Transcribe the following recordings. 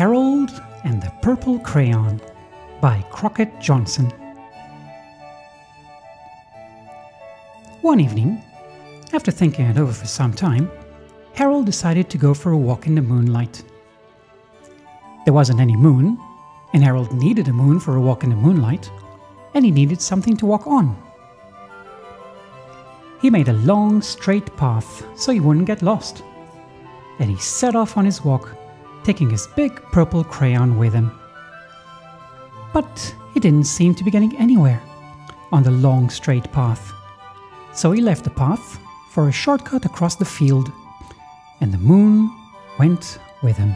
Harold and the Purple Crayon by Crockett Johnson. One evening, after thinking it over for some time, Harold decided to go for a walk in the moonlight. There wasn't any moon, and Harold needed a moon for a walk in the moonlight, and he needed something to walk on. He made a long, straight path so he wouldn't get lost, and he set off on his walk, taking his big purple crayon with him. But he didn't seem to be getting anywhere on the long, straight path, so he left the path for a shortcut across the field, and the moon went with him.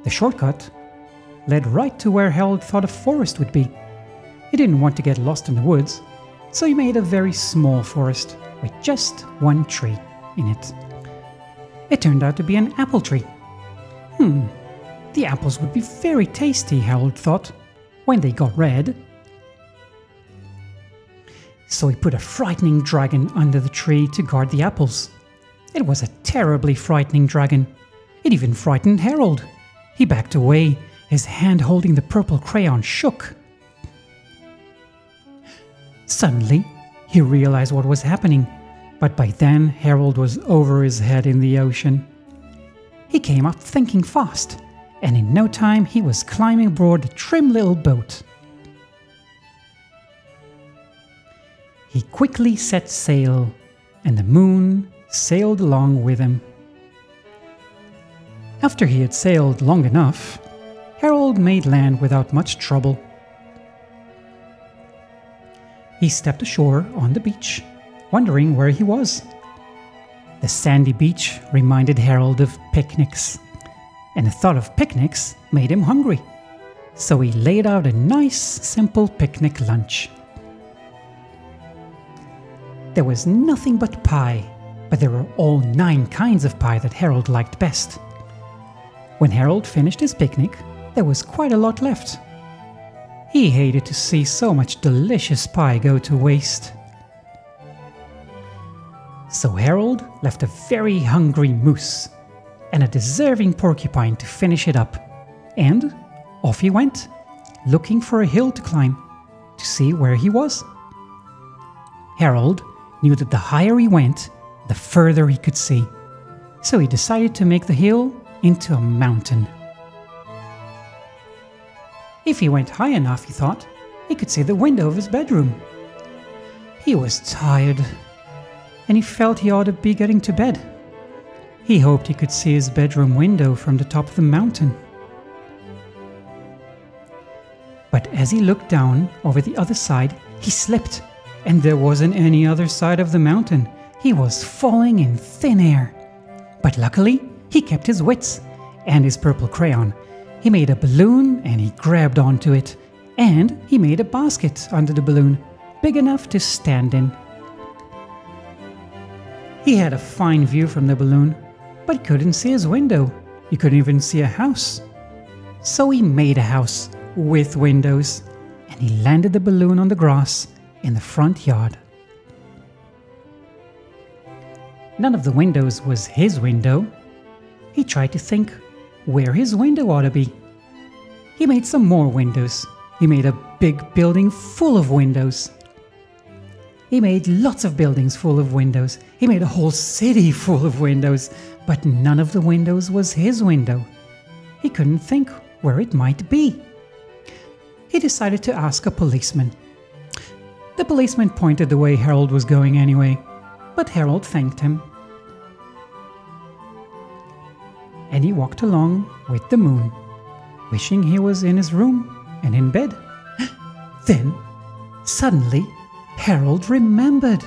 The shortcut led right to where Harold thought a forest would be. He didn't want to get lost in the woods, so he made a very small forest with just one tree in it. It turned out to be an apple tree. The apples would be very tasty, Harold thought, when they got red. So he put a frightening dragon under the tree to guard the apples. It was a terribly frightening dragon. It even frightened Harold. He backed away, his hand holding the purple crayon shook. Suddenly, he realized what was happening, but by then Harold was over his head in the ocean. He came up thinking fast, and in no time he was climbing aboard a trim little boat. He quickly set sail, and the moon sailed along with him. After he had sailed long enough, Harold made land without much trouble. He stepped ashore on the beach, wondering where he was. The sandy beach reminded Harold of picnics, and the thought of picnics made him hungry. So he laid out a nice, simple picnic lunch. There was nothing but pie, but there were all 9 kinds of pie that Harold liked best. When Harold finished his picnic, there was quite a lot left. He hated to see so much delicious pie go to waste. So Harold left a very hungry moose and a deserving porcupine to finish it up, and off he went, looking for a hill to climb to see where he was. Harold knew that the higher he went, the further he could see, so he decided to make the hill into a mountain. If he went high enough, he thought, he could see the window of his bedroom. He was tired, and he felt he ought to be getting to bed. He hoped he could see his bedroom window from the top of the mountain. But as he looked down over the other side, he slipped, and there wasn't any other side of the mountain. He was falling in thin air. But luckily, he kept his wits and his purple crayon. He made a balloon and he grabbed onto it, and he made a basket under the balloon, big enough to stand in. He had a fine view from the balloon, but couldn't see his window. He couldn't even see a house. So he made a house with windows, and he landed the balloon on the grass in the front yard. None of the windows was his window. He tried to think where his window ought to be. He made some more windows. He made a big building full of windows. He made lots of buildings full of windows. He made a whole city full of windows, but none of the windows was his window. He couldn't think where it might be. He decided to ask a policeman. The policeman pointed the way Harold was going anyway, but Harold thanked him. And he walked along with the moon, wishing he was in his room and in bed. Then, suddenly, Harold remembered.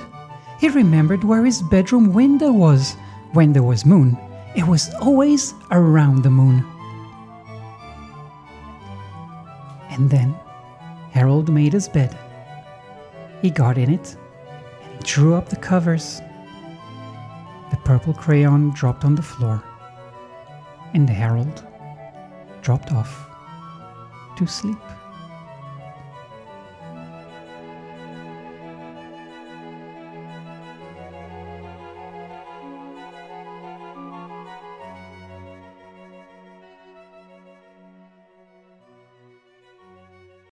He remembered where his bedroom window was. When there was moon, it was always around the moon. And then Harold made his bed. He got in it and he drew up the covers. The purple crayon dropped on the floor, and Harold dropped off to sleep.